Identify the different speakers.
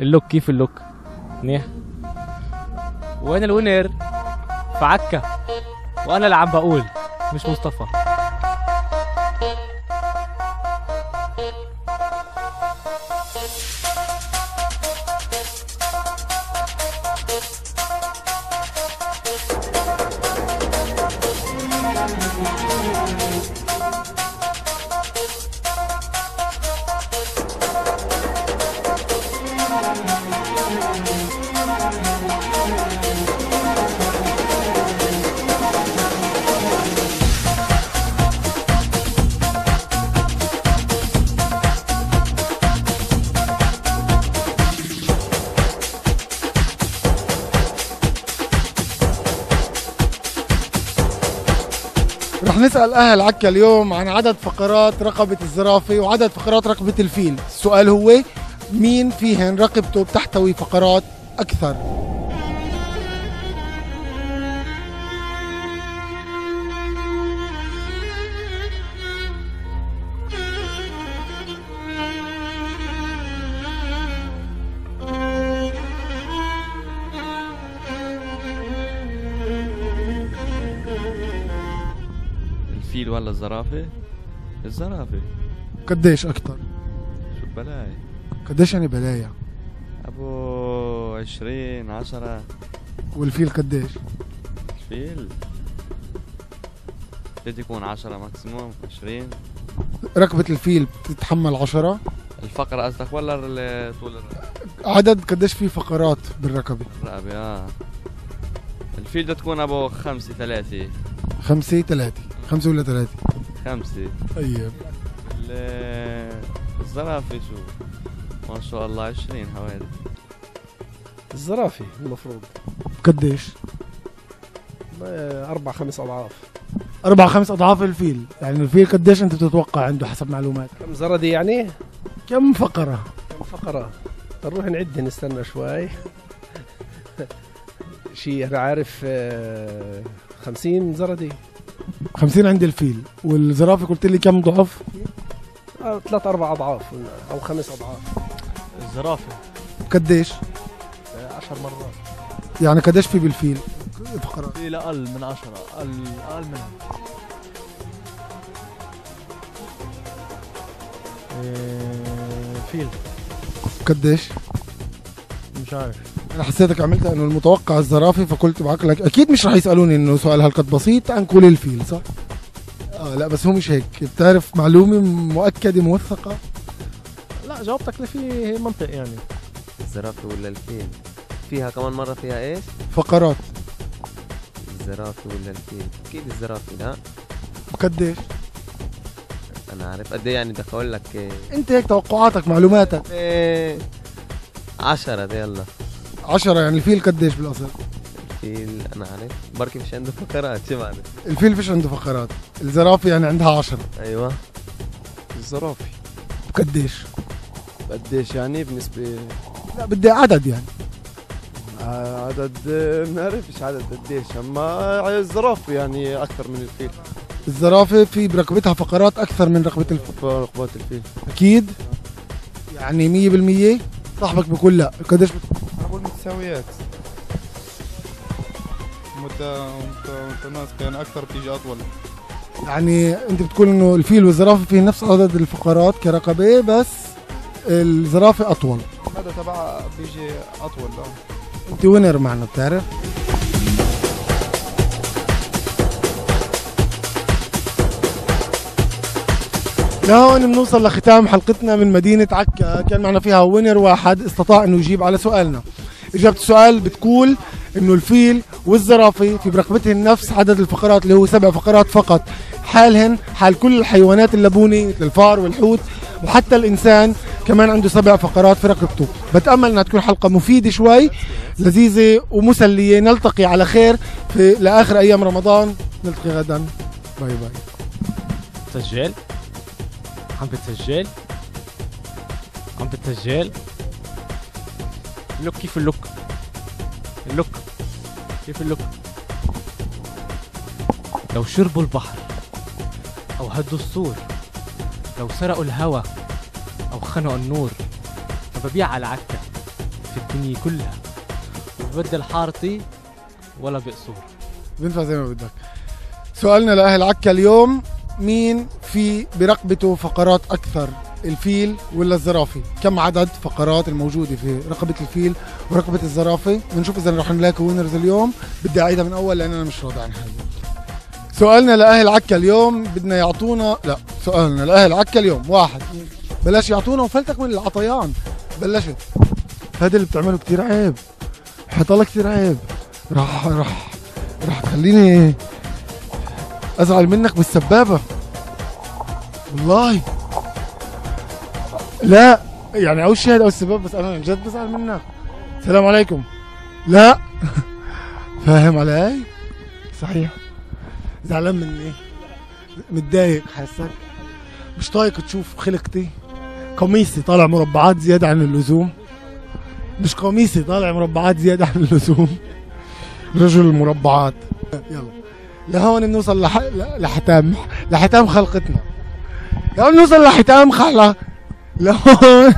Speaker 1: اللوك كيف اللوك؟ منيح. وين الوينر؟ في عكا. وانا اللي عم بقول مش مصطفى.
Speaker 2: رح نسأل أهل عكا اليوم عن عدد فقرات رقبة الزرافة وعدد فقرات رقبة الفيل. السؤال هو مين فيهن رقبته بتحتوي فقرات أكثر؟
Speaker 3: الفيل ولا الزرافة؟ الزرافة.
Speaker 2: قديش أكثر؟
Speaker 3: شو بلاي؟
Speaker 2: قديش يعني بلايا؟
Speaker 3: أبو 20 10.
Speaker 2: والفيل قديش؟
Speaker 3: الفيل بدي يكون 10 ماكسيموم 20.
Speaker 2: رقبة الفيل بتتحمل 10؟
Speaker 3: الفقرة قصدك ولا طول
Speaker 2: عدد قديش في فقرات بالرقبة؟
Speaker 3: الرقبة الفيل بدها تكون أبو 5 3.
Speaker 2: 5 3. 5 ولا 3؟
Speaker 3: 5.
Speaker 2: طيب
Speaker 3: الزرافة شو؟ ما شاء الله 20 حوالي.
Speaker 4: الزرافة المفروض.
Speaker 2: قديش؟
Speaker 4: 4 5 أضعاف.
Speaker 2: 4 5 أضعاف الفيل. يعني الفيل قديش أنت بتتوقع عنده حسب معلومات؟
Speaker 4: كم زردي يعني؟
Speaker 2: كم فقرة؟
Speaker 4: كم فقرة؟ نروح نعد نستنى شوي. شيء أنا عارف 50 زردي.
Speaker 2: 50 عند الفيل. والزرافة قلت لي كم ضعف؟
Speaker 4: 3 4 أضعاف أو 5 أضعاف.
Speaker 1: الزرافة
Speaker 2: قديش؟
Speaker 4: 10 مرات.
Speaker 2: يعني قديش في بالفيل فقرات؟
Speaker 1: الفيل أقل من 10. أقل منها. فيل
Speaker 2: قديش؟
Speaker 1: مش عارف.
Speaker 2: انا حسيتك عملت انه المتوقع الزرافه فقلت بعقلك اكيد مش رح يسالوني انه سؤال هالقد بسيط، تعال نقول الفيل صح؟ لا بس هو مش هيك. بتعرف معلومه مؤكده موثقه؟
Speaker 1: لا جاوبتك اللي فيه منطق يعني.
Speaker 5: الزرافة ولا الفيل؟ فيها كمان مرة فيها ايش؟
Speaker 2: فقرات.
Speaker 5: الزرافة ولا الفيل؟ اكيد الزرافة. لا
Speaker 2: قديش؟
Speaker 5: انا عارف قد ايه يعني. بدك اقول لك
Speaker 2: انت هيك توقعاتك معلوماتك.
Speaker 5: 10 يلا.
Speaker 2: 10 يعني الفيل قديش بالاصل؟
Speaker 5: الفيل انا عارف بركي مش عنده فقرات. شو معنى؟
Speaker 2: الفيل فيش عنده فقرات. الزرافه يعني عندها 10.
Speaker 5: ايوه.
Speaker 6: الزرافة
Speaker 2: قديش؟
Speaker 6: قديش يعني بالنسبة؟
Speaker 2: لا بدي عدد يعني.
Speaker 6: عدد ما بعرفش عدد قديش، اما الزرافة يعني اكثر من الفيل.
Speaker 2: الزرافه في برقبتها فقرات اكثر من رقبه الفيل.
Speaker 6: رقبات الفيل
Speaker 2: اكيد يعني 100%. صاحبك بقول لا. قديش
Speaker 7: أنا بقول متساويات متناسقة يعني أكثر بتيجي أطول.
Speaker 2: يعني انت بتقول انه الفيل والزرافه فيه نفس عدد الفقرات كرقبه بس الزرافه اطول.
Speaker 7: المدى تبعها بيجي أطول.
Speaker 2: انت وينر معنا بتعرف. لهون بنوصل لختام حلقتنا من مدينة عكا. كان معنا فيها وينر واحد استطاع انه يجيب على سؤالنا. اجابة السؤال بتقول انه الفيل والزرافة في برقبتهن نفس عدد الفقرات اللي هو 7 فقرات فقط، حالهن حال كل الحيوانات اللبونة مثل الفار والحوت وحتى الانسان كمان عنده 7 فقرات في رقبته. بتأمل انها تكون حلقة مفيدة شوي لذيذة ومسلية. نلتقي على خير في لآخر ايام رمضان. نلتقي غدا. باي باي.
Speaker 1: تسجيل؟ عم بتسجل؟ عم بتسجل؟ اللوك كيف اللوك؟ اللوك كيف اللوك؟ لو شربوا البحر أو هدوا السور، لو سرقوا الهوى أو خنقوا النور، فببيع على عكا في الدنيا كلها، وببدل حارتي ولا بقصور.
Speaker 2: بينفع زي ما بدك. سؤالنا لأهل عكا اليوم، مين في برقبته فقرات أكثر، الفيل ولا الزرافة؟ كم عدد فقرات الموجودة في رقبة الفيل ورقبة الزرافة؟ بنشوف إذا رح نلاقي وينرز اليوم. بدي أعيدها من أول لأن أنا مش راضي عن حالي. سؤالنا لأهل عكا اليوم بدنا يعطونا، لا سؤالنا لأهل عكا اليوم واحد، بلاش يعطونا وفلتك من العطيان. بلشت. هذا اللي بتعمله كتير عيب، حيطلع كتير عيب. رح تخليني ازعل منك بالسبابة والله. لا يعني او الشاهد او السباب، بس انا جد بزعل منك. السلام عليكم. لا فاهم علي؟ صحيح زعلان مني، متضايق، حاسك مش طايق تشوف خلقتي. قميصي طالع مربعات زيادة عن اللزوم، مش قميصي طالع مربعات زيادة عن اللزوم. رجل المربعات. يلا لهون بنوصل لحتام خلقتنا. لهون بنوصل لحتام لهون